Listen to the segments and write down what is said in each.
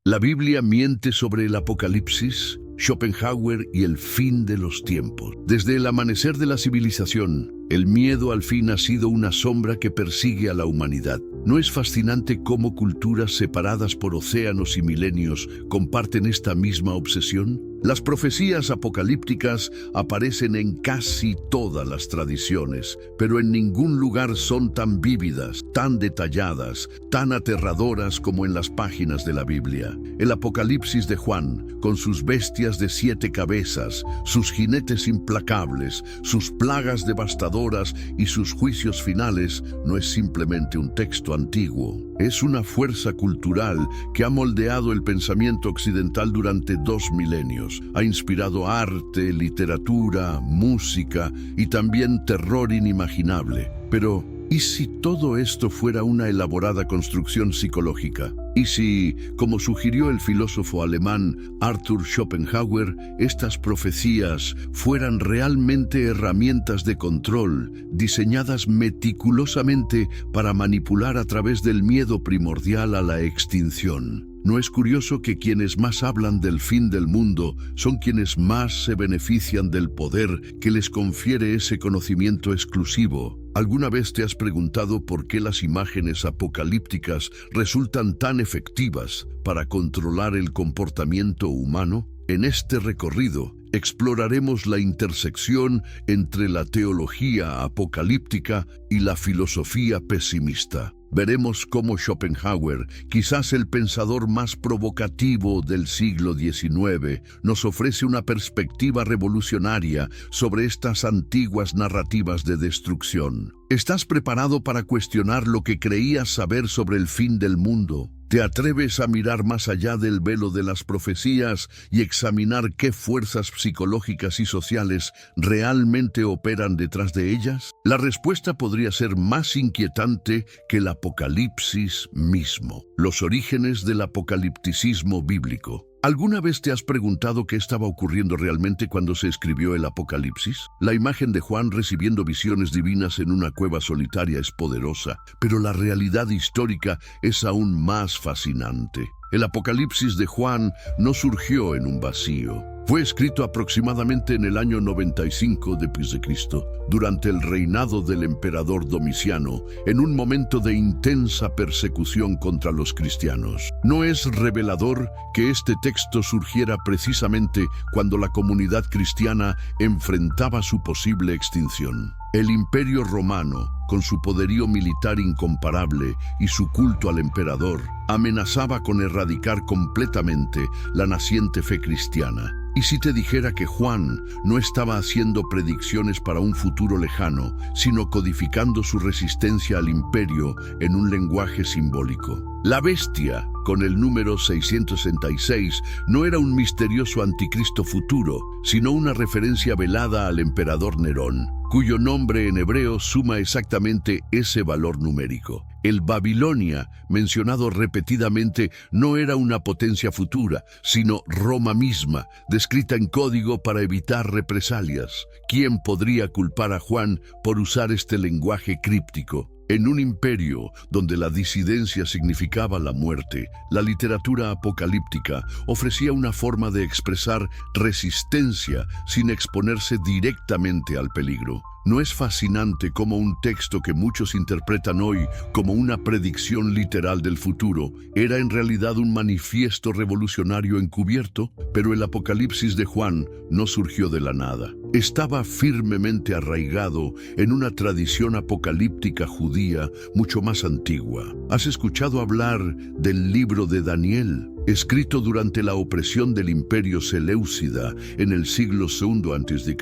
La Biblia miente sobre el Apocalipsis, Schopenhauer y el fin de los tiempos. Desde el amanecer de la civilización, el miedo al fin ha sido una sombra que persigue a la humanidad. ¿No es fascinante cómo culturas separadas por océanos y milenios comparten esta misma obsesión? Las profecías apocalípticas aparecen en casi todas las tradiciones, pero en ningún lugar son tan vívidas, tan detalladas, tan aterradoras como en las páginas de la Biblia. El Apocalipsis de Juan, con sus bestias de 7 cabezas, sus jinetes implacables, sus plagas devastadoras y sus juicios finales, no es simplemente un texto antiguo. Es una fuerza cultural que ha moldeado el pensamiento occidental durante 2 milenios. Ha inspirado arte, literatura, música y también terror inimaginable. Pero, ¿y si todo esto fuera una elaborada construcción psicológica? ¿Y si, como sugirió el filósofo alemán Arthur Schopenhauer, estas profecías fueran realmente herramientas de control, diseñadas meticulosamente para manipular a través del miedo primordial a la extinción? ¿No es curioso que quienes más hablan del fin del mundo son quienes más se benefician del poder que les confiere ese conocimiento exclusivo? ¿Alguna vez te has preguntado por qué las imágenes apocalípticas resultan tan efectivas para controlar el comportamiento humano? En este recorrido exploraremos la intersección entre la teología apocalíptica y la filosofía pesimista. Veremos cómo Schopenhauer, quizás el pensador más provocativo del siglo XIX, nos ofrece una perspectiva revolucionaria sobre estas antiguas narrativas de destrucción. ¿Estás preparado para cuestionar lo que creías saber sobre el fin del mundo? ¿Te atreves a mirar más allá del velo de las profecías y examinar qué fuerzas psicológicas y sociales realmente operan detrás de ellas? La respuesta podría ser más inquietante que el Apocalipsis mismo. Los orígenes del apocalipticismo bíblico. ¿Alguna vez te has preguntado qué estaba ocurriendo realmente cuando se escribió el Apocalipsis? La imagen de Juan recibiendo visiones divinas en una cueva solitaria es poderosa, pero la realidad histórica es aún más fascinante. El Apocalipsis de Juan no surgió en un vacío. Fue escrito aproximadamente en el año 95 después de Cristo, durante el reinado del emperador Domiciano, en un momento de intensa persecución contra los cristianos. ¿No es revelador que este texto surgiera precisamente cuando la comunidad cristiana enfrentaba su posible extinción? El Imperio Romano, con su poderío militar incomparable y su culto al emperador, amenazaba con erradicar completamente la naciente fe cristiana. ¿Y si te dijera que Juan no estaba haciendo predicciones para un futuro lejano, sino codificando su resistencia al imperio en un lenguaje simbólico? La bestia, con el número 666, no era un misterioso anticristo futuro, sino una referencia velada al emperador Nerón, cuyo nombre en hebreo suma exactamente ese valor numérico. El Babilonia, mencionado repetidamente, no era una potencia futura, sino Roma misma, descrita en código para evitar represalias. ¿Quién podría culpar a Juan por usar este lenguaje críptico? En un imperio donde la disidencia significaba la muerte, la literatura apocalíptica ofrecía una forma de expresar resistencia sin exponerse directamente al peligro. ¿No es fascinante cómo un texto que muchos interpretan hoy como una predicción literal del futuro era en realidad un manifiesto revolucionario encubierto? Pero el Apocalipsis de Juan no surgió de la nada. Estaba firmemente arraigado en una tradición apocalíptica judía mucho más antigua. ¿Has escuchado hablar del libro de Daniel? Escrito durante la opresión del Imperio Seleucida en el siglo II a.C.,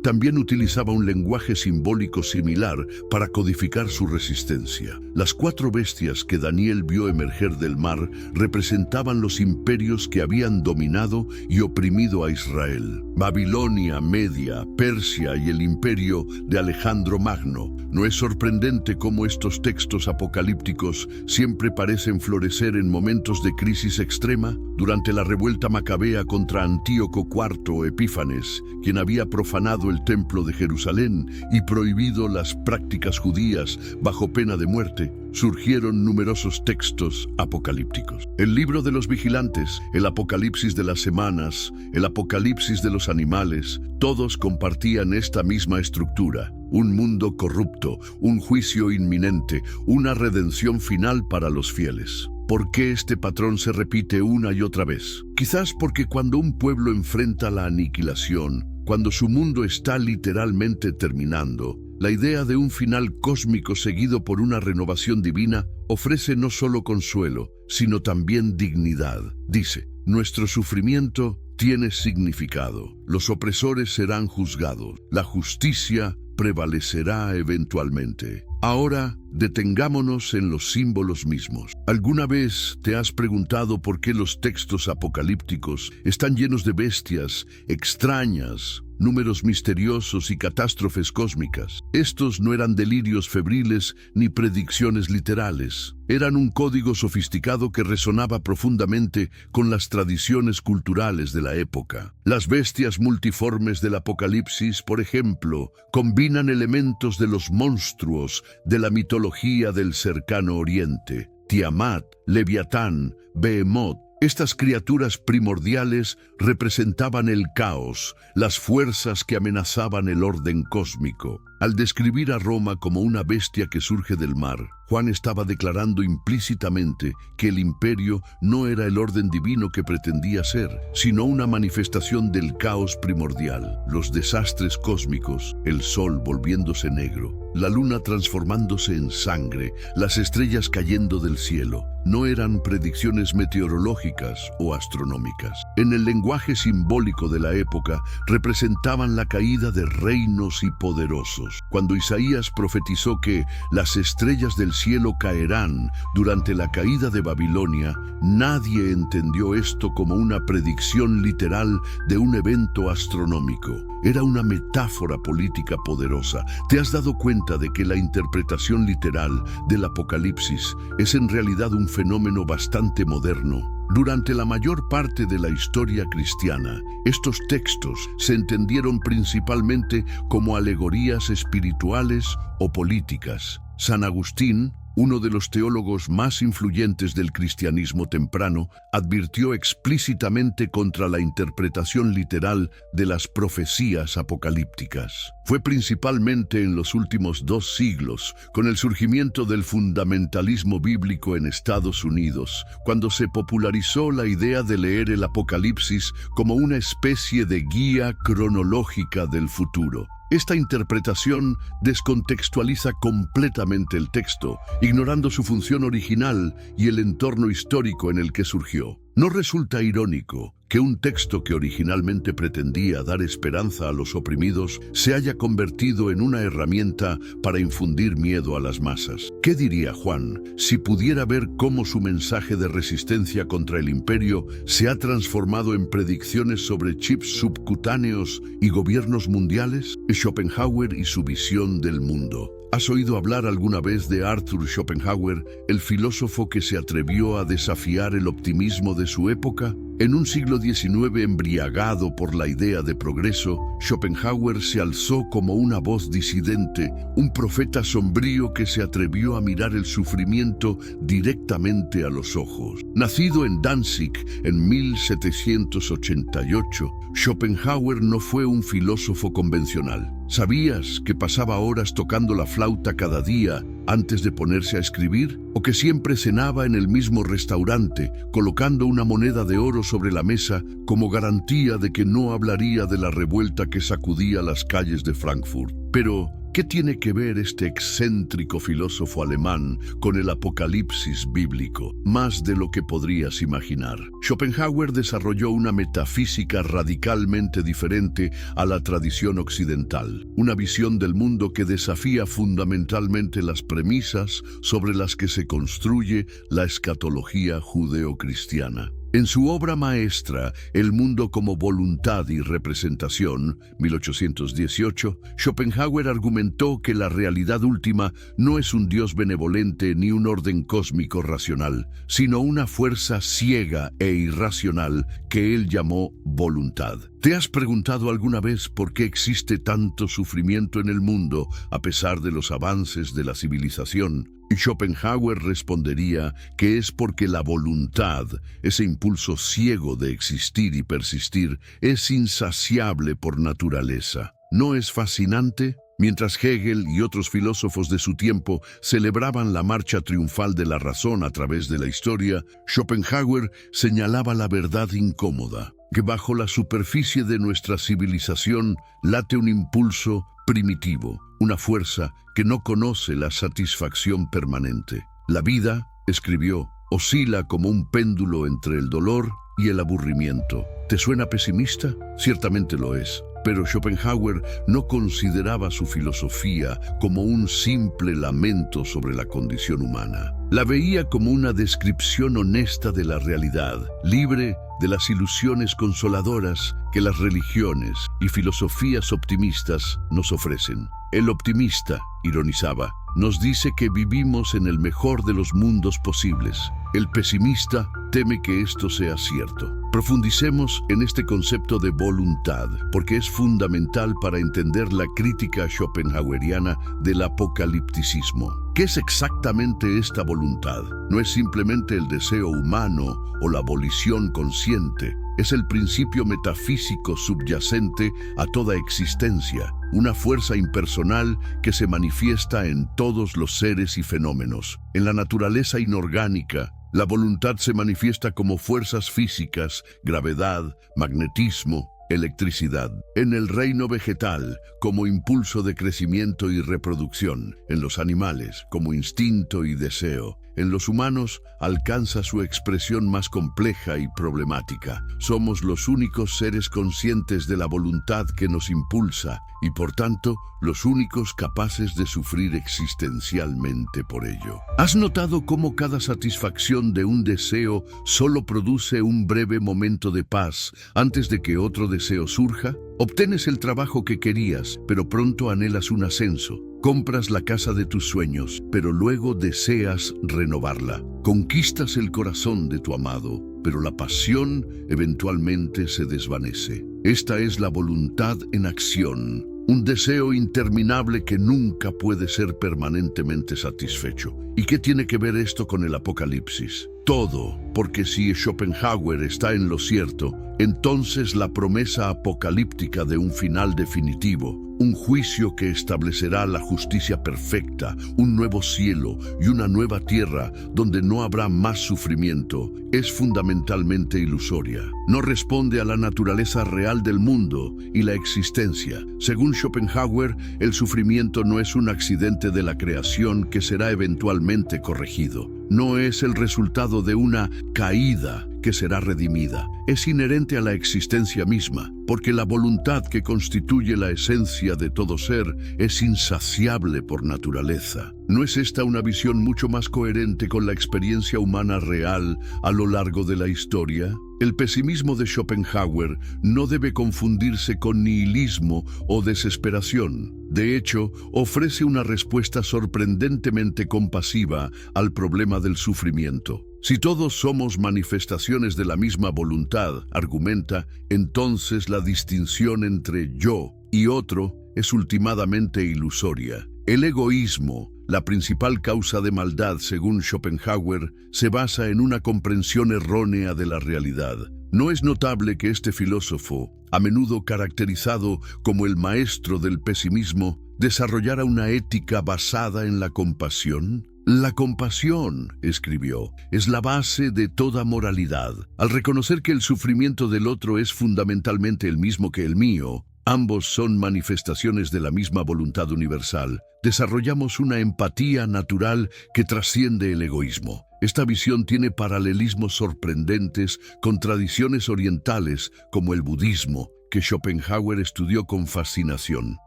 también utilizaba un lenguaje simbólico similar para codificar su resistencia. Las 4 bestias que Daniel vio emerger del mar representaban los imperios que habían dominado y oprimido a Israel: Babilonia, Media, Persia y el imperio de Alejandro Magno. No es sorprendente cómo estos textos apocalípticos siempre parecen florecer en momentos de crisis extrema, durante la revuelta macabea contra Antíoco IV Epífanes, quien había profanado el templo de Jerusalén y prohibido las prácticas judías bajo pena de muerte, surgieron numerosos textos apocalípticos. El libro de los vigilantes, el Apocalipsis de las semanas, el Apocalipsis de los animales, todos compartían esta misma estructura: un mundo corrupto, un juicio inminente, una redención final para los fieles. ¿Por qué este patrón se repite una y otra vez? Quizás porque cuando un pueblo enfrenta la aniquilación, cuando su mundo está literalmente terminando, la idea de un final cósmico seguido por una renovación divina ofrece no solo consuelo, sino también dignidad. Dice: nuestro sufrimiento tiene significado, los opresores serán juzgados, la justicia prevalecerá eventualmente. Ahora, detengámonos en los símbolos mismos. ¿Alguna vez te has preguntado por qué los textos apocalípticos están llenos de bestias extrañas, números misteriosos y catástrofes cósmicas? Estos no eran delirios febriles ni predicciones literales. Eran un código sofisticado que resonaba profundamente con las tradiciones culturales de la época. Las bestias multiformes del Apocalipsis, por ejemplo, combinan elementos de los monstruos de la mitología del cercano oriente: Tiamat, Leviatán, Behemoth. Estas criaturas primordiales representaban el caos, las fuerzas que amenazaban el orden cósmico. Al describir a Roma como una bestia que surge del mar, Juan estaba declarando implícitamente que el imperio no era el orden divino que pretendía ser, sino una manifestación del caos primordial, los desastres cósmicos, el sol volviéndose negro, la luna transformándose en sangre, las estrellas cayendo del cielo. No eran predicciones meteorológicas o astronómicas. En el lenguaje simbólico de la época, representaban la caída de reinos y poderosos. Cuando Isaías profetizó que las estrellas del cielo caerán durante la caída de Babilonia, nadie entendió esto como una predicción literal de un evento astronómico. Era una metáfora política poderosa. ¿Te has dado cuenta de que la interpretación literal del Apocalipsis es en realidad un fenómeno bastante moderno? Durante la mayor parte de la historia cristiana, estos textos se entendieron principalmente como alegorías espirituales o políticas. San Agustín, uno de los teólogos más influyentes del cristianismo temprano, advirtió explícitamente contra la interpretación literal de las profecías apocalípticas. Fue principalmente en los últimos 2 siglos, con el surgimiento del fundamentalismo bíblico en Estados Unidos, cuando se popularizó la idea de leer el Apocalipsis como una especie de guía cronológica del futuro. Esta interpretación descontextualiza completamente el texto, ignorando su función original y el entorno histórico en el que surgió. ¿No resulta irónico que un texto que originalmente pretendía dar esperanza a los oprimidos se haya convertido en una herramienta para infundir miedo a las masas? ¿Qué diría Juan si pudiera ver cómo su mensaje de resistencia contra el imperio se ha transformado en predicciones sobre chips subcutáneos y gobiernos mundiales? Schopenhauer y su visión del mundo. ¿Has oído hablar alguna vez de Arthur Schopenhauer, el filósofo que se atrevió a desafiar el optimismo de su época? En un siglo XIX embriagado por la idea de progreso, Schopenhauer se alzó como una voz disidente, un profeta sombrío que se atrevió a mirar el sufrimiento directamente a los ojos. Nacido en Danzig en 1788, Schopenhauer no fue un filósofo convencional. ¿Sabías que pasaba horas tocando la flauta cada día antes de ponerse a escribir? ¿O que siempre cenaba en el mismo restaurante, colocando una moneda de oro sobre la mesa como garantía de que no hablaría de la revuelta que sacudía las calles de Frankfurt? Pero, ¿qué tiene que ver este excéntrico filósofo alemán con el Apocalipsis bíblico? Más de lo que podrías imaginar. Schopenhauer desarrolló una metafísica radicalmente diferente a la tradición occidental, una visión del mundo que desafía fundamentalmente las premisas sobre las que se construye la escatología judeocristiana. En su obra maestra, El mundo como voluntad y representación, 1818, Schopenhauer argumentó que la realidad última no es un Dios benevolente ni un orden cósmico racional, sino una fuerza ciega e irracional que él llamó voluntad. ¿Te has preguntado alguna vez por qué existe tanto sufrimiento en el mundo a pesar de los avances de la civilización? Y Schopenhauer respondería que es porque la voluntad, ese impulso ciego de existir y persistir, es insaciable por naturaleza. ¿No es fascinante? Mientras Hegel y otros filósofos de su tiempo celebraban la marcha triunfal de la razón a través de la historia, Schopenhauer señalaba la verdad incómoda, que bajo la superficie de nuestra civilización late un impulso primitivo, una fuerza que no conoce la satisfacción permanente. La vida, escribió, oscila como un péndulo entre el dolor y el aburrimiento. ¿Te suena pesimista? Ciertamente lo es. Pero Schopenhauer no consideraba su filosofía como un simple lamento sobre la condición humana. La veía como una descripción honesta de la realidad, libre de las ilusiones consoladoras que las religiones y filosofías optimistas nos ofrecen. El optimista, ironizaba, nos dice que vivimos en el mejor de los mundos posibles. El pesimista teme que esto sea cierto. Profundicemos en este concepto de voluntad, porque es fundamental para entender la crítica schopenhaueriana del apocalipticismo. ¿Qué es exactamente esta voluntad? No es simplemente el deseo humano o la volición consciente. Es el principio metafísico subyacente a toda existencia, una fuerza impersonal que se manifiesta en todos los seres y fenómenos. En la naturaleza inorgánica, la voluntad se manifiesta como fuerzas físicas, gravedad, magnetismo, electricidad. En el reino vegetal, como impulso de crecimiento y reproducción. En los animales, como instinto y deseo. En los humanos, alcanza su expresión más compleja y problemática. Somos los únicos seres conscientes de la voluntad que nos impulsa y, por tanto, los únicos capaces de sufrir existencialmente por ello. ¿Has notado cómo cada satisfacción de un deseo solo produce un breve momento de paz antes de que otro deseo surja? Obtienes el trabajo que querías, pero pronto anhelas un ascenso. Compras la casa de tus sueños, pero luego deseas renovarla. Conquistas el corazón de tu amado, pero la pasión eventualmente se desvanece. Esta es la voluntad en acción, un deseo interminable que nunca puede ser permanentemente satisfecho. ¿Y qué tiene que ver esto con el Apocalipsis? Todo, porque si Schopenhauer está en lo cierto, entonces la promesa apocalíptica de un final definitivo, un juicio que establecerá la justicia perfecta, un nuevo cielo y una nueva tierra donde no habrá más sufrimiento, es fundamentalmente ilusoria. No responde a la naturaleza real del mundo y la existencia. Según Schopenhauer, el sufrimiento no es un accidente de la creación que será eventualmente corregido. No es el resultado de una caída que será redimida. Es inherente a la existencia misma, porque la voluntad que constituye la esencia de todo ser es insaciable por naturaleza. ¿No es esta una visión mucho más coherente con la experiencia humana real a lo largo de la historia? El pesimismo de Schopenhauer no debe confundirse con nihilismo o desesperación. De hecho, ofrece una respuesta sorprendentemente compasiva al problema del sufrimiento. Si todos somos manifestaciones de la misma voluntad, argumenta, entonces la distinción entre yo y otro es ultimadamente ilusoria. El egoísmo, la principal causa de maldad según Schopenhauer, se basa en una comprensión errónea de la realidad. ¿No es notable que este filósofo, a menudo caracterizado como el maestro del pesimismo, desarrollara una ética basada en la compasión? La compasión, escribió, es la base de toda moralidad. Al reconocer que el sufrimiento del otro es fundamentalmente el mismo que el mío, ambos son manifestaciones de la misma voluntad universal, desarrollamos una empatía natural que trasciende el egoísmo. Esta visión tiene paralelismos sorprendentes con tradiciones orientales como el budismo, que Schopenhauer estudió con fascinación.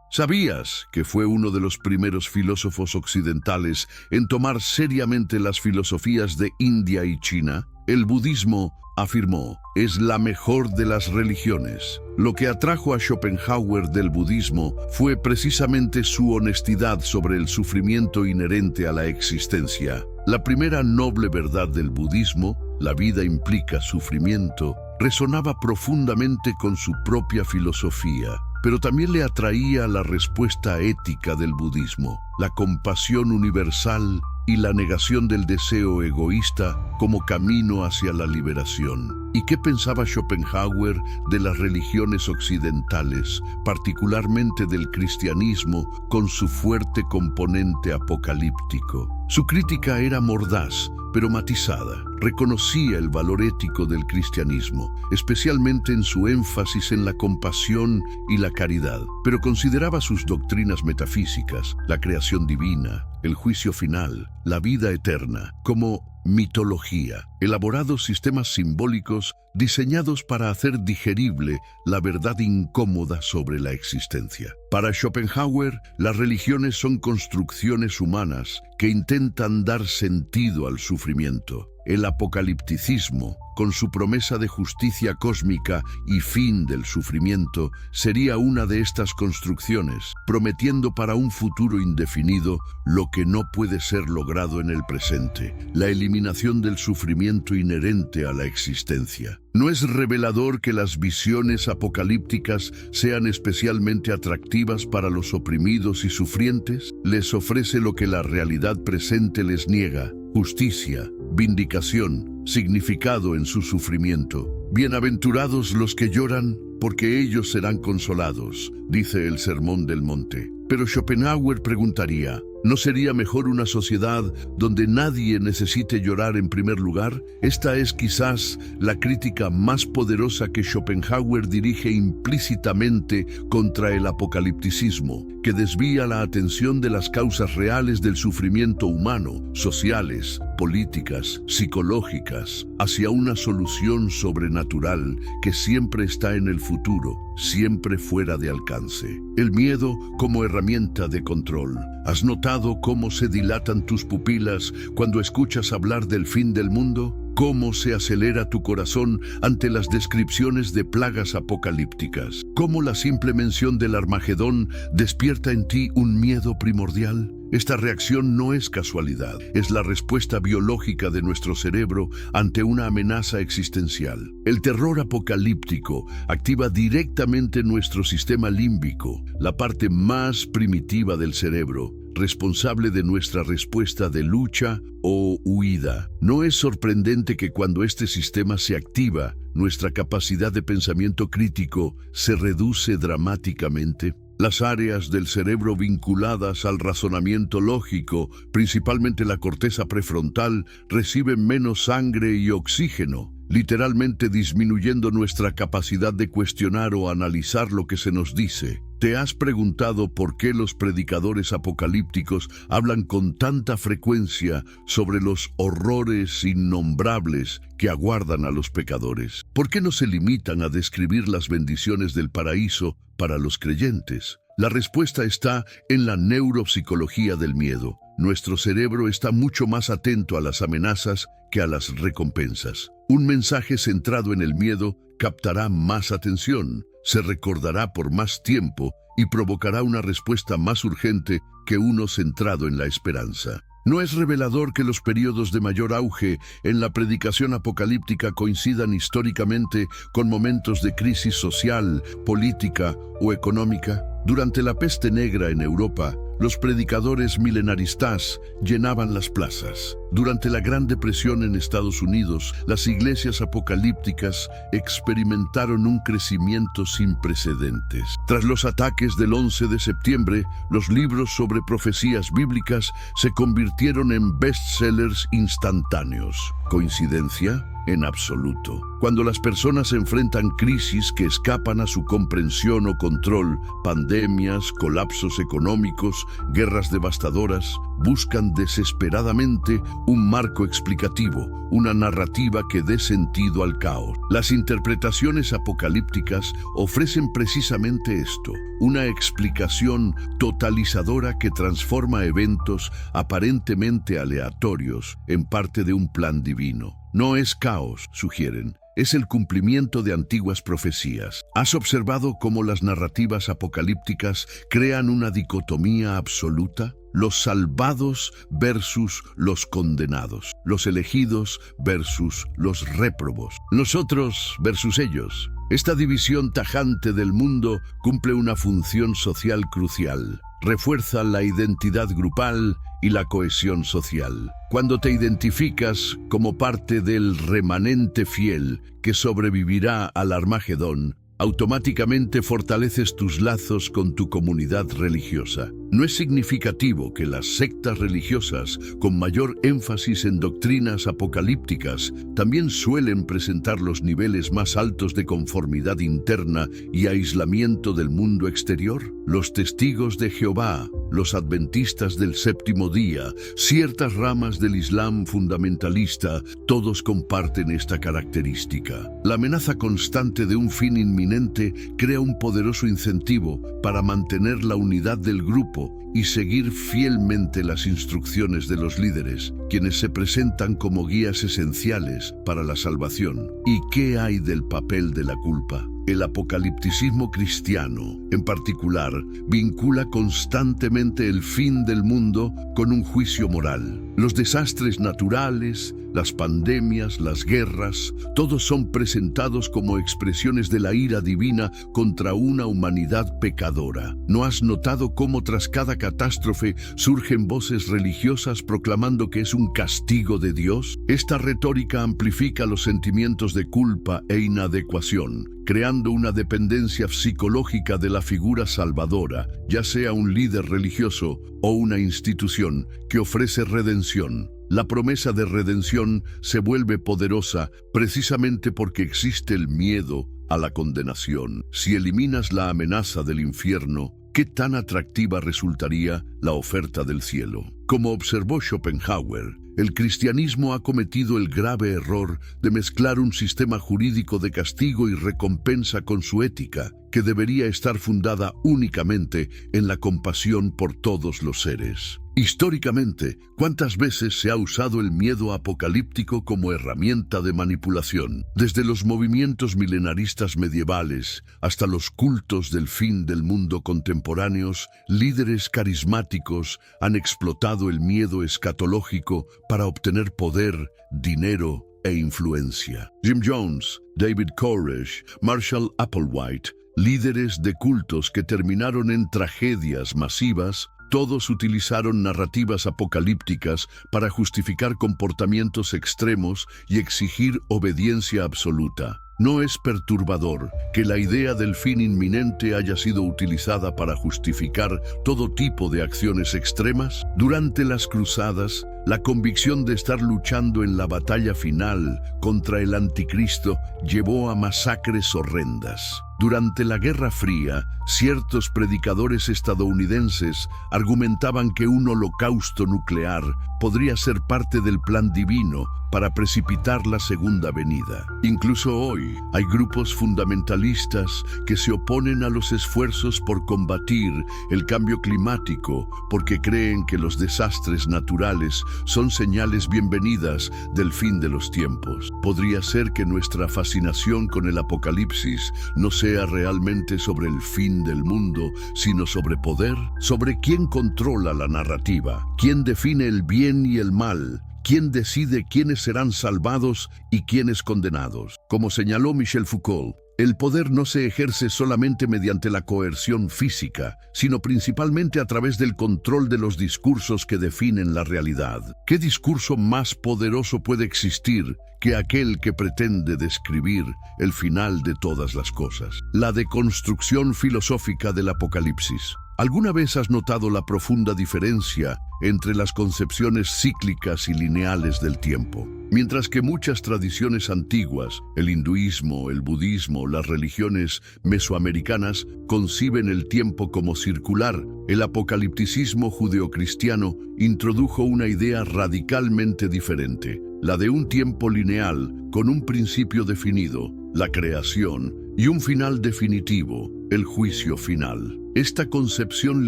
¿Sabías que fue uno de los primeros filósofos occidentales en tomar seriamente las filosofías de India y China? El budismo, afirmó, es la mejor de las religiones. Lo que atrajo a Schopenhauer del budismo fue precisamente su honestidad sobre el sufrimiento inherente a la existencia. La primera noble verdad del budismo, la vida implica sufrimiento, resonaba profundamente con su propia filosofía, pero también le atraía la respuesta ética del budismo, la compasión universal y la negación del deseo egoísta como camino hacia la liberación. ¿Y qué pensaba Schopenhauer de las religiones occidentales, particularmente del cristianismo, con su fuerte componente apocalíptico? Su crítica era mordaz, pero matizada. Reconocía el valor ético del cristianismo, especialmente en su énfasis en la compasión y la caridad, pero consideraba sus doctrinas metafísicas, la creación divina, el juicio final, la vida eterna, como mitología, elaborados sistemas simbólicos diseñados para hacer digerible la verdad incómoda sobre la existencia. Para Schopenhauer, las religiones son construcciones humanas que intentan dar sentido al sufrimiento. El apocalipticismo, con su promesa de justicia cósmica y fin del sufrimiento, sería una de estas construcciones, prometiendo para un futuro indefinido lo que no puede ser logrado en el presente, la eliminación del sufrimiento inherente a la existencia. ¿No es revelador que las visiones apocalípticas sean especialmente atractivas para los oprimidos y sufrientes? Les ofrece lo que la realidad presente les niega: justicia, vindicación, significado en su sufrimiento. Bienaventurados los que lloran, porque ellos serán consolados, dice el Sermón del Monte. Pero Schopenhauer preguntaría, ¿no sería mejor una sociedad donde nadie necesite llorar en primer lugar? Esta es quizás la crítica más poderosa que Schopenhauer dirige implícitamente contra el apocalipticismo, que desvía la atención de las causas reales del sufrimiento humano, sociales, políticas, psicológicas, hacia una solución sobrenatural que siempre está en el futuro, siempre fuera de alcance. El miedo como herramienta de control. ¿Has notado cómo se dilatan tus pupilas cuando escuchas hablar del fin del mundo? ¿Cómo se acelera tu corazón ante las descripciones de plagas apocalípticas? ¿Cómo la simple mención del Armagedón despierta en ti un miedo primordial? Esta reacción no es casualidad, es la respuesta biológica de nuestro cerebro ante una amenaza existencial. El terror apocalíptico activa directamente nuestro sistema límbico, la parte más primitiva del cerebro, responsable de nuestra respuesta de lucha o huida. No es sorprendente que cuando este sistema se activa, nuestra capacidad de pensamiento crítico se reduce dramáticamente. Las áreas del cerebro vinculadas al razonamiento lógico, principalmente la corteza prefrontal, reciben menos sangre y oxígeno, literalmente disminuyendo nuestra capacidad de cuestionar o analizar lo que se nos dice. ¿Te has preguntado por qué los predicadores apocalípticos hablan con tanta frecuencia sobre los horrores innombrables que aguardan a los pecadores? ¿Por qué no se limitan a describir las bendiciones del paraíso para los creyentes? La respuesta está en la neuropsicología del miedo. Nuestro cerebro está mucho más atento a las amenazas que a las recompensas. Un mensaje centrado en el miedo captará más atención, se recordará por más tiempo y provocará una respuesta más urgente que uno centrado en la esperanza. ¿No es revelador que los periodos de mayor auge en la predicación apocalíptica coincidan históricamente con momentos de crisis social, política o económica? Durante la peste negra en Europa, los predicadores milenaristas llenaban las plazas. Durante la Gran Depresión en Estados Unidos, las iglesias apocalípticas experimentaron un crecimiento sin precedentes. Tras los ataques del 11 de septiembre, los libros sobre profecías bíblicas se convirtieron en bestsellers instantáneos. ¿Coincidencia? En absoluto. Cuando las personas enfrentan crisis que escapan a su comprensión o control, pandemias, colapsos económicos, guerras devastadoras, buscan desesperadamente un marco explicativo, una narrativa que dé sentido al caos. Las interpretaciones apocalípticas ofrecen precisamente esto, una explicación totalizadora que transforma eventos aparentemente aleatorios en parte de un plan divino. No es caos, sugieren. Es el cumplimiento de antiguas profecías. ¿Has observado cómo las narrativas apocalípticas crean una dicotomía absoluta? Los salvados versus los condenados. Los elegidos versus los réprobos. Nosotros versus ellos. Esta división tajante del mundo cumple una función social crucial. Refuerza la identidad grupal y la cohesión social. Cuando te identificas como parte del remanente fiel que sobrevivirá al Armagedón, automáticamente fortaleces tus lazos con tu comunidad religiosa. No es significativo que las sectas religiosas, con mayor énfasis en doctrinas apocalípticas, también suelen presentar los niveles más altos de conformidad interna y aislamiento del mundo exterior. Los testigos de Jehová, los adventistas del séptimo día, ciertas ramas del Islam fundamentalista, todos comparten esta característica. La amenaza constante de un fin inminente crea un poderoso incentivo para mantener la unidad del grupo y seguir fielmente las instrucciones de los líderes, quienes se presentan como guías esenciales para la salvación. ¿Y qué hay del papel de la culpa? El apocalipticismo cristiano, en particular, vincula constantemente el fin del mundo con un juicio moral. Los desastres naturales, las pandemias, las guerras, todos son presentados como expresiones de la ira divina contra una humanidad pecadora. ¿No has notado cómo tras cada catástrofe surgen voces religiosas proclamando que es un castigo de Dios? Esta retórica amplifica los sentimientos de culpa e inadecuación, creando una dependencia psicológica de la figura salvadora, ya sea un líder religioso o una institución que ofrece redención. La promesa de redención se vuelve poderosa precisamente porque existe el miedo a la condenación. Si eliminas la amenaza del infierno, ¿qué tan atractiva resultaría la oferta del cielo? Como observó Schopenhauer, el cristianismo ha cometido el grave error de mezclar un sistema jurídico de castigo y recompensa con su ética, que debería estar fundada únicamente en la compasión por todos los seres. Históricamente, ¿cuántas veces se ha usado el miedo apocalíptico como herramienta de manipulación? Desde los movimientos milenaristas medievales hasta los cultos del fin del mundo contemporáneos, líderes carismáticos han explotado el miedo escatológico para obtener poder, dinero e influencia. Jim Jones, David Koresh, Marshall Applewhite, líderes de cultos que terminaron en tragedias masivas, todos utilizaron narrativas apocalípticas para justificar comportamientos extremos y exigir obediencia absoluta. ¿No es perturbador que la idea del fin inminente haya sido utilizada para justificar todo tipo de acciones extremas? Durante las cruzadas, la convicción de estar luchando en la batalla final contra el anticristo llevó a masacres horrendas. Durante la Guerra Fría, ciertos predicadores estadounidenses argumentaban que un holocausto nuclear podría ser parte del plan divino para precipitar la segunda venida. Incluso hoy, hay grupos fundamentalistas que se oponen a los esfuerzos por combatir el cambio climático porque creen que los desastres naturales son señales bienvenidas del fin de los tiempos. Podría ser que nuestra fascinación con el apocalipsis no sea realmente sobre el fin del mundo, sino sobre poder, sobre quién controla la narrativa, quién define el bien y el mal, quién decide quiénes serán salvados y quiénes condenados. Como señaló Michel Foucault, el poder no se ejerce solamente mediante la coerción física, sino principalmente a través del control de los discursos que definen la realidad. ¿Qué discurso más poderoso puede existir que aquel que pretende describir el final de todas las cosas? La deconstrucción filosófica del Apocalipsis. ¿Alguna vez has notado la profunda diferencia entre las concepciones cíclicas y lineales del tiempo? Mientras que muchas tradiciones antiguas, el hinduismo, el budismo, las religiones mesoamericanas, conciben el tiempo como circular, el apocalipticismo judeocristiano introdujo una idea radicalmente diferente, la de un tiempo lineal con un principio definido, la creación, y un final definitivo, el juicio final. Esta concepción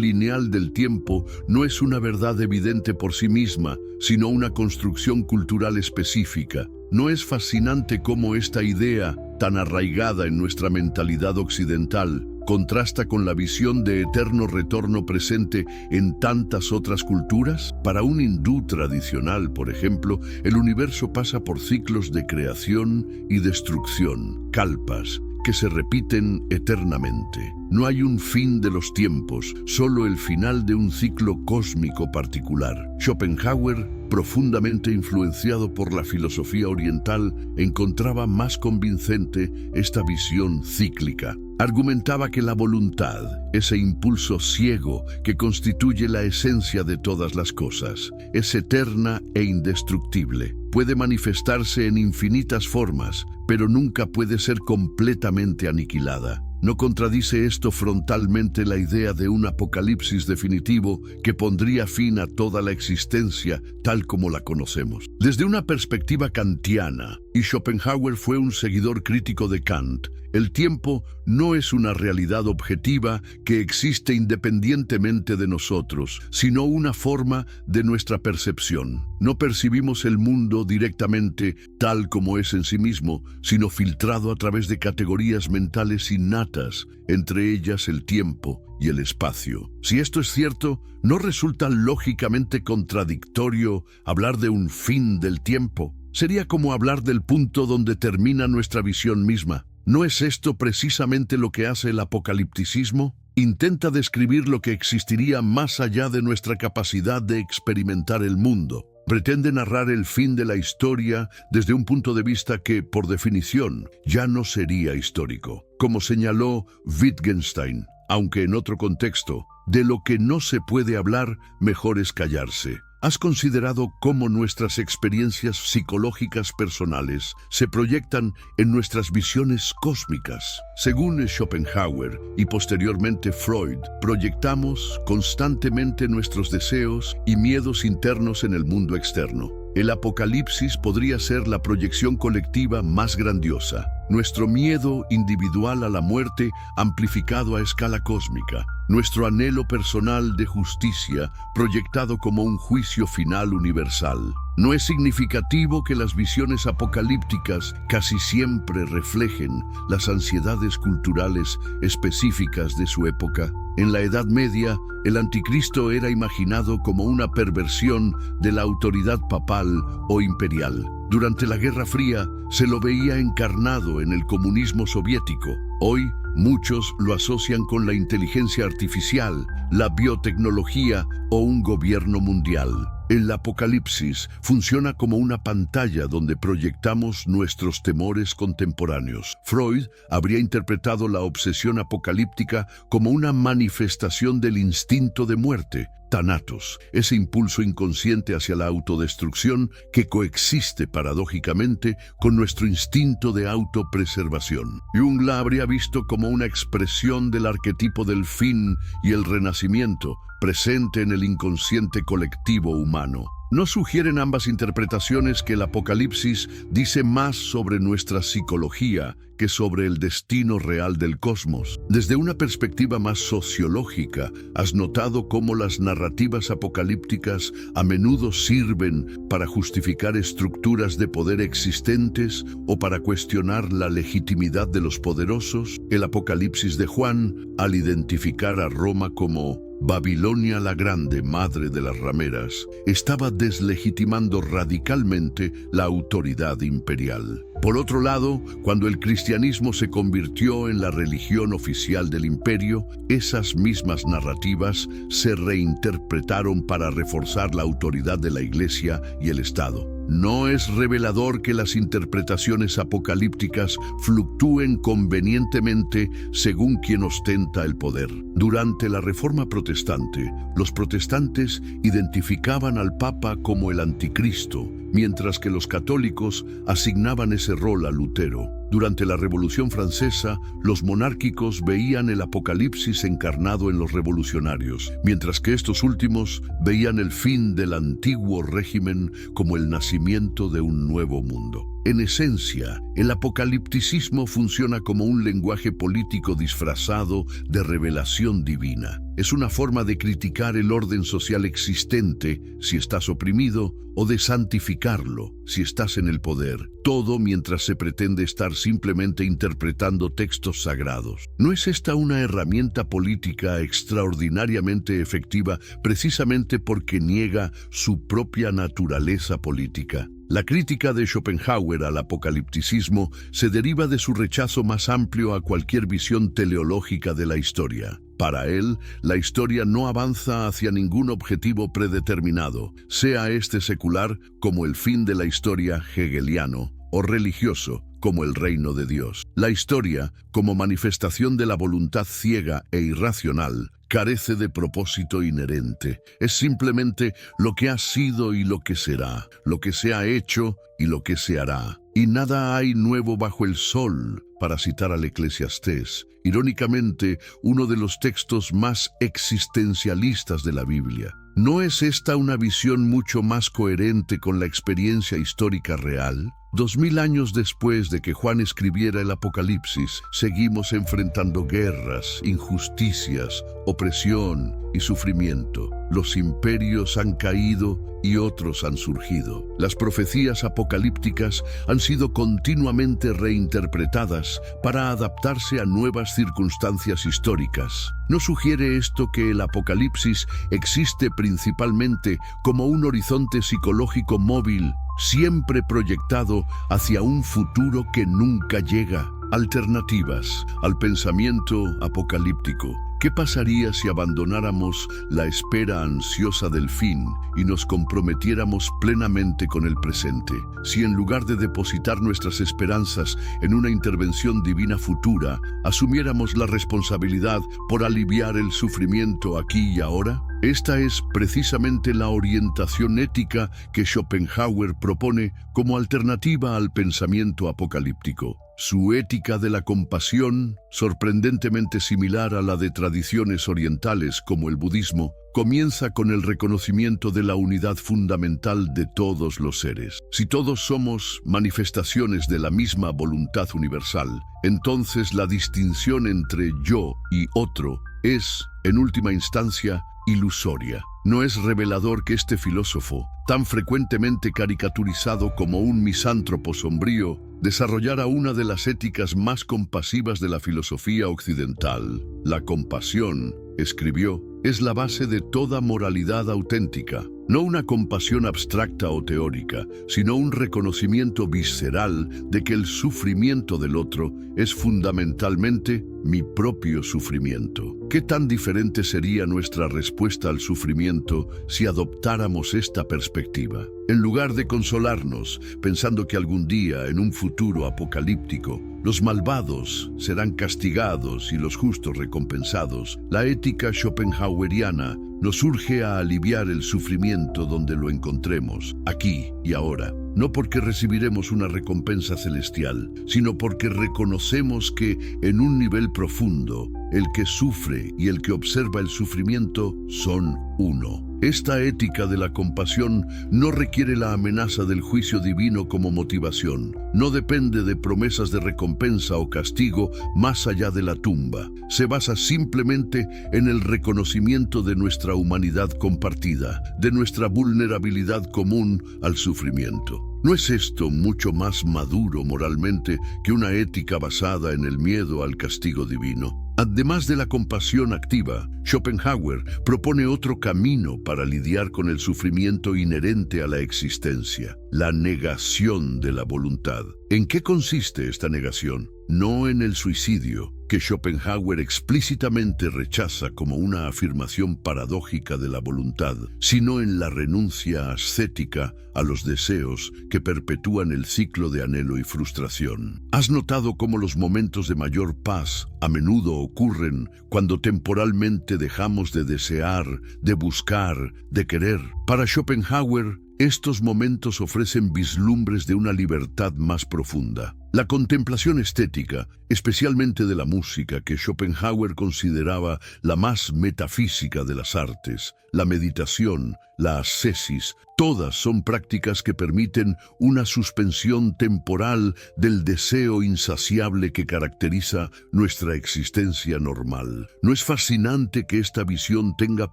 lineal del tiempo no es una verdad evidente por sí misma, sino una construcción cultural específica. ¿No es fascinante cómo esta idea, tan arraigada en nuestra mentalidad occidental, contrasta con la visión de eterno retorno presente en tantas otras culturas? Para un hindú tradicional, por ejemplo, el universo pasa por ciclos de creación y destrucción, kalpas, que se repiten eternamente. No hay un fin de los tiempos, solo el final de un ciclo cósmico particular. Schopenhauer, profundamente influenciado por la filosofía oriental, encontraba más convincente esta visión cíclica. Argumentaba que la voluntad, ese impulso ciego que constituye la esencia de todas las cosas, es eterna e indestructible. Puede manifestarse en infinitas formas, pero nunca puede ser completamente aniquilada. ¿No contradice esto frontalmente la idea de un apocalipsis definitivo que pondría fin a toda la existencia tal como la conocemos? Desde una perspectiva kantiana, y Schopenhauer fue un seguidor crítico de Kant, el tiempo no es una realidad objetiva que existe independientemente de nosotros, sino una forma de nuestra percepción. No percibimos el mundo directamente tal como es en sí mismo, sino filtrado a través de categorías mentales innatas, entre ellas el tiempo y el espacio. Si esto es cierto, ¿no resulta lógicamente contradictorio hablar de un fin del tiempo? Sería como hablar del punto donde termina nuestra visión misma. ¿No es esto precisamente lo que hace el apocalipticismo? Intenta describir lo que existiría más allá de nuestra capacidad de experimentar el mundo. Pretende narrar el fin de la historia desde un punto de vista que, por definición, ya no sería histórico. Como señaló Wittgenstein, aunque en otro contexto, de lo que no se puede hablar, mejor es callarse. ¿Has considerado cómo nuestras experiencias psicológicas personales se proyectan en nuestras visiones cósmicas? Según Schopenhauer y posteriormente Freud, proyectamos constantemente nuestros deseos y miedos internos en el mundo externo. El apocalipsis podría ser la proyección colectiva más grandiosa, nuestro miedo individual a la muerte amplificado a escala cósmica, nuestro anhelo personal de justicia proyectado como un juicio final universal. ¿No es significativo que las visiones apocalípticas casi siempre reflejen las ansiedades culturales específicas de su época? En la Edad Media, el anticristo era imaginado como una perversión de la autoridad papal o imperial. Durante la Guerra Fría, se lo veía encarnado en el comunismo soviético. Hoy, muchos lo asocian con la inteligencia artificial, la biotecnología o un gobierno mundial. El apocalipsis funciona como una pantalla donde proyectamos nuestros temores contemporáneos. Freud habría interpretado la obsesión apocalíptica como una manifestación del instinto de muerte, Thanatos, ese impulso inconsciente hacia la autodestrucción que coexiste paradójicamente con nuestro instinto de autopreservación. Jung la habría visto como una expresión del arquetipo del fin y el renacimiento, presente en el inconsciente colectivo humano. ¿No sugieren ambas interpretaciones que el apocalipsis dice más sobre nuestra psicología que sobre el destino real del cosmos? Desde una perspectiva más sociológica, ¿has notado cómo las narrativas apocalípticas a menudo sirven para justificar estructuras de poder existentes o para cuestionar la legitimidad de los poderosos? El Apocalipsis de Juan, al identificar a Roma como Babilonia la Grande, madre de las rameras, estaba deslegitimando radicalmente la autoridad imperial. Por otro lado, cuando el cristianismo se convirtió en la religión oficial del imperio, esas mismas narrativas se reinterpretaron para reforzar la autoridad de la Iglesia y el Estado. ¿No es revelador que las interpretaciones apocalípticas fluctúen convenientemente según quien ostenta el poder? Durante la Reforma Protestante, los protestantes identificaban al Papa como el Anticristo, mientras que los católicos asignaban ese rol a Lutero. Durante la Revolución Francesa, los monárquicos veían el apocalipsis encarnado en los revolucionarios, mientras que estos últimos veían el fin del antiguo régimen como el nacimiento de un nuevo mundo. En esencia, el apocalipticismo funciona como un lenguaje político disfrazado de revelación divina. Es una forma de criticar el orden social existente si estás oprimido o de santificarlo si estás en el poder, todo mientras se pretende estar simplemente interpretando textos sagrados. ¿No es esta una herramienta política extraordinariamente efectiva precisamente porque niega su propia naturaleza política? La crítica de Schopenhauer al apocalipticismo se deriva de su rechazo más amplio a cualquier visión teleológica de la historia. Para él, la historia no avanza hacia ningún objetivo predeterminado, sea este secular como el fin de la historia hegeliano o religioso como el reino de Dios. La historia, como manifestación de la voluntad ciega e irracional, carece de propósito inherente. Es simplemente lo que ha sido y lo que será, lo que se ha hecho y lo que se hará. Y nada hay nuevo bajo el sol, para citar al Eclesiastés, irónicamente uno de los textos más existencialistas de la Biblia. ¿No es esta una visión mucho más coherente con la experiencia histórica real? 2000 años después de que Juan escribiera el Apocalipsis, seguimos enfrentando guerras, injusticias, opresión y sufrimiento. Los imperios han caído y otros han surgido. Las profecías apocalípticas han sido continuamente reinterpretadas para adaptarse a nuevas circunstancias históricas. ¿No sugiere esto que el Apocalipsis existe principalmente como un horizonte psicológico móvil, siempre proyectado hacia un futuro que nunca llega? Alternativas al pensamiento apocalíptico. ¿Qué pasaría si abandonáramos la espera ansiosa del fin y nos comprometiéramos plenamente con el presente? Si en lugar de depositar nuestras esperanzas en una intervención divina futura, asumiéramos la responsabilidad por aliviar el sufrimiento aquí y ahora? Esta es precisamente la orientación ética que Schopenhauer propone como alternativa al pensamiento apocalíptico. Su ética de la compasión, sorprendentemente similar a la de tradiciones orientales como el budismo, comienza con el reconocimiento de la unidad fundamental de todos los seres. Si todos somos manifestaciones de la misma voluntad universal, entonces la distinción entre yo y otro es, en última instancia, ilusoria. ¿No es revelador que este filósofo, tan frecuentemente caricaturizado como un misántropo sombrío, desarrollara una de las éticas más compasivas de la filosofía occidental? La compasión, escribió, es la base de toda moralidad auténtica. No una compasión abstracta o teórica, sino un reconocimiento visceral de que el sufrimiento del otro es fundamentalmente mi propio sufrimiento. ¿Qué tan diferente sería nuestra respuesta al sufrimiento si adoptáramos esta perspectiva? En lugar de consolarnos, pensando que algún día, en un futuro apocalíptico, los malvados serán castigados y los justos recompensados, la ética schopenhaueriana nos urge a aliviar el sufrimiento donde lo encontremos, aquí y ahora. No porque recibiremos una recompensa celestial, sino porque reconocemos que, en un nivel profundo, el que sufre y el que observa el sufrimiento son uno. Esta ética de la compasión no requiere la amenaza del juicio divino como motivación. No depende de promesas de recompensa o castigo más allá de la tumba. Se basa simplemente en el reconocimiento de nuestra humanidad compartida, de nuestra vulnerabilidad común al sufrimiento. ¿No es esto mucho más maduro moralmente que una ética basada en el miedo al castigo divino? Además de la compasión activa, Schopenhauer propone otro camino para lidiar con el sufrimiento inherente a la existencia: la negación de la voluntad. ¿En qué consiste esta negación? No en el suicidio, que Schopenhauer explícitamente rechaza como una afirmación paradójica de la voluntad, sino en la renuncia ascética a los deseos que perpetúan el ciclo de anhelo y frustración. ¿Has notado cómo los momentos de mayor paz a menudo ocurren cuando temporalmente dejamos de desear, de buscar, de querer? Para Schopenhauer, estos momentos ofrecen vislumbres de una libertad más profunda. La contemplación estética, especialmente de la música, que Schopenhauer consideraba la más metafísica de las artes, la meditación, la ascesis, todas son prácticas que permiten una suspensión temporal del deseo insaciable que caracteriza nuestra existencia normal. ¿No es fascinante que esta visión tenga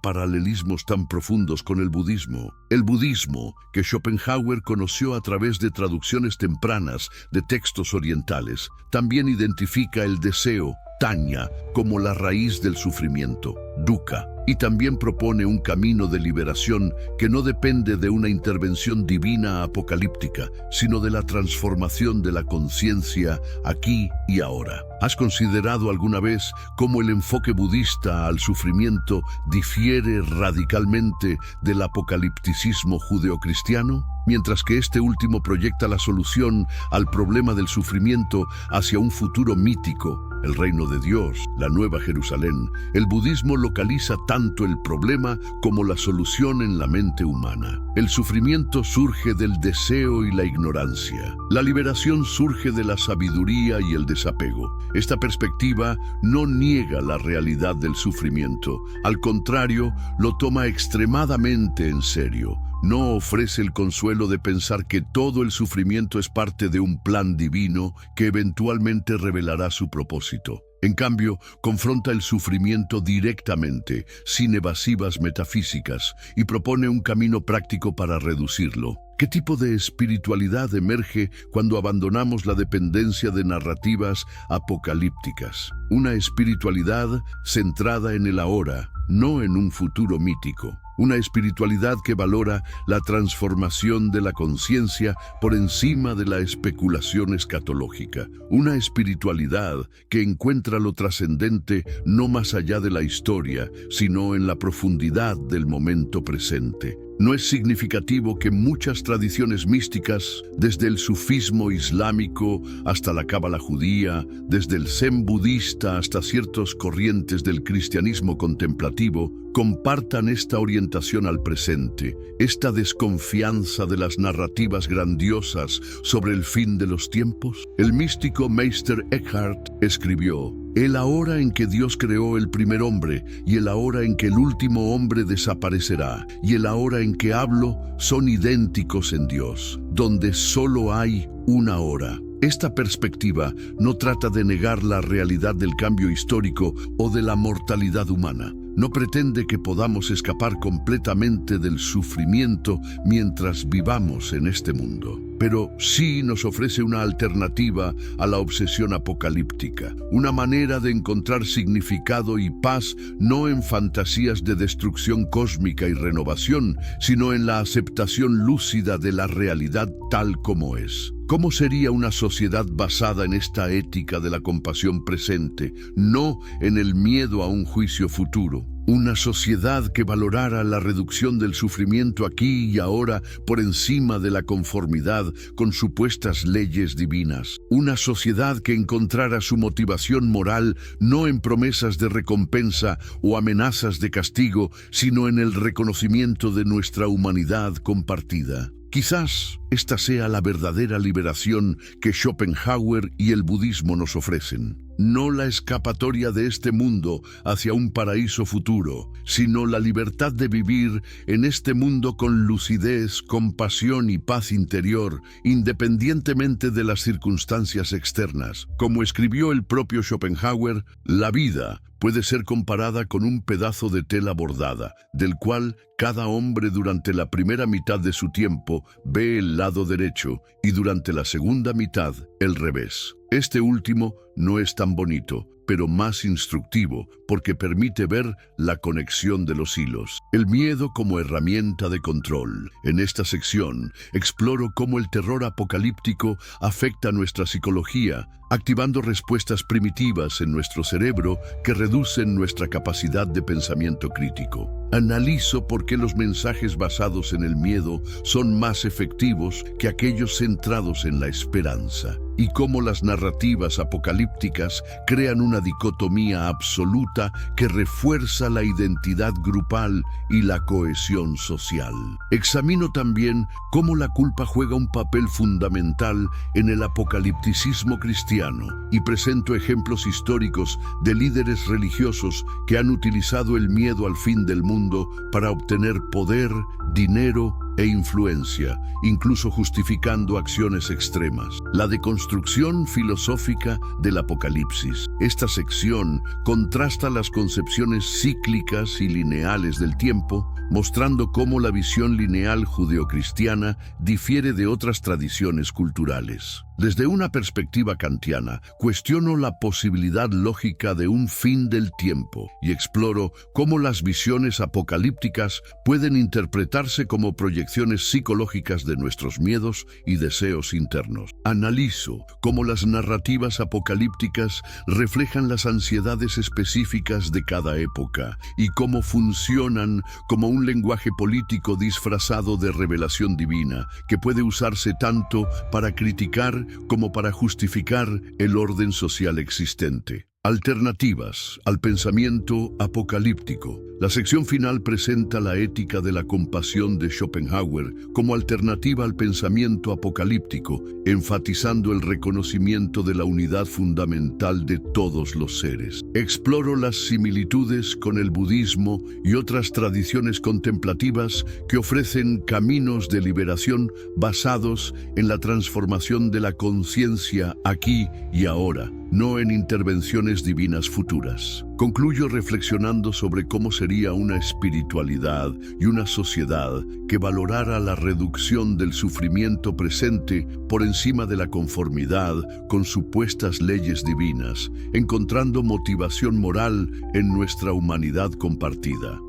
paralelismos tan profundos con el budismo? El budismo, que Schopenhauer conoció a través de traducciones tempranas de textos orientales, también identifica el deseo, Taña, como la raíz del sufrimiento, dukkha, y también propone un camino de liberación que no depende de una intervención divina apocalíptica, sino de la transformación de la conciencia aquí y ahora. ¿Has considerado alguna vez cómo el enfoque budista al sufrimiento difiere radicalmente del apocalipticismo judeocristiano? Mientras que este último proyecta la solución al problema del sufrimiento hacia un futuro mítico, el reino de Dios, la Nueva Jerusalén, el budismo localiza tanto el problema como la solución en la mente humana. El sufrimiento surge del deseo y la ignorancia. La liberación surge de la sabiduría y el desapego. Esta perspectiva no niega la realidad del sufrimiento. Al contrario, lo toma extremadamente en serio. No ofrece el consuelo de pensar que todo el sufrimiento es parte de un plan divino que eventualmente revelará su propósito. En cambio, confronta el sufrimiento directamente, sin evasivas metafísicas, y propone un camino práctico para reducirlo. ¿Qué tipo de espiritualidad emerge cuando abandonamos la dependencia de narrativas apocalípticas? Una espiritualidad centrada en el ahora, no en un futuro mítico. Una espiritualidad que valora la transformación de la conciencia por encima de la especulación escatológica. Una espiritualidad que encuentra lo trascendente no más allá de la historia, sino en la profundidad del momento presente. No es significativo que muchas tradiciones místicas, desde el sufismo islámico hasta la cábala judía, desde el zen budista hasta ciertas corrientes del cristianismo contemplativo, compartan esta orientación al presente, esta desconfianza de las narrativas grandiosas sobre el fin de los tiempos? El místico Meister Eckhart escribió: el ahora en que Dios creó el primer hombre y el ahora en que el último hombre desaparecerá y el ahora en que hablo son idénticos en Dios, donde solo hay una hora. Esta perspectiva no trata de negar la realidad del cambio histórico o de la mortalidad humana. No pretende que podamos escapar completamente del sufrimiento mientras vivamos en este mundo. Pero sí nos ofrece una alternativa a la obsesión apocalíptica, una manera de encontrar significado y paz no en fantasías de destrucción cósmica y renovación, sino en la aceptación lúcida de la realidad tal como es. ¿Cómo sería una sociedad basada en esta ética de la compasión presente, no en el miedo a un juicio futuro? Una sociedad que valorara la reducción del sufrimiento aquí y ahora por encima de la conformidad con supuestas leyes divinas. Una sociedad que encontrara su motivación moral no en promesas de recompensa o amenazas de castigo, sino en el reconocimiento de nuestra humanidad compartida. Quizás esta sea la verdadera liberación que Schopenhauer y el budismo nos ofrecen. No la escapatoria de este mundo hacia un paraíso futuro, sino la libertad de vivir en este mundo con lucidez, compasión y paz interior, independientemente de las circunstancias externas. Como escribió el propio Schopenhauer, la vida puede ser comparada con un pedazo de tela bordada, del cual cada hombre durante la primera mitad de su tiempo ve el lado derecho y durante la segunda mitad el revés. Este último no es tan bonito, pero más instructivo, porque permite ver la conexión de los hilos. El miedo como herramienta de control. En esta sección, exploro cómo el terror apocalíptico afecta nuestra psicología, activando respuestas primitivas en nuestro cerebro que reducen nuestra capacidad de pensamiento crítico. Analizo por qué los mensajes basados en el miedo son más efectivos que aquellos centrados en la esperanza. y cómo las narrativas apocalípticas crean una dicotomía absoluta que refuerza la identidad grupal y la cohesión social. Examino también cómo la culpa juega un papel fundamental en el apocalipticismo cristiano y presento ejemplos históricos de líderes religiosos que han utilizado el miedo al fin del mundo para obtener poder, dinero e influencia, incluso justificando acciones extremas. La deconstrucción filosófica del Apocalipsis. Esta sección contrasta las concepciones cíclicas y lineales del tiempo, mostrando cómo la visión lineal judeocristiana difiere de otras tradiciones culturales. Desde una perspectiva kantiana, cuestiono la posibilidad lógica de un fin del tiempo y exploro cómo las visiones apocalípticas pueden interpretarse como proyecciones psicológicas de nuestros miedos y deseos internos. Analizo cómo las narrativas apocalípticas reflejan las ansiedades específicas de cada época y cómo funcionan como un lenguaje político disfrazado de revelación divina que puede usarse tanto para criticar como para justificar el orden social existente. Alternativas al pensamiento apocalíptico. La sección final presenta la ética de la compasión de Schopenhauer como alternativa al pensamiento apocalíptico, enfatizando el reconocimiento de la unidad fundamental de todos los seres. Exploro las similitudes con el budismo y otras tradiciones contemplativas que ofrecen caminos de liberación basados en la transformación de la conciencia aquí y ahora, no en intervenciones divinas futuras. Concluyo reflexionando sobre cómo sería una espiritualidad y una sociedad que valorara la reducción del sufrimiento presente por encima de la conformidad con supuestas leyes divinas, encontrando motivación moral en nuestra humanidad compartida.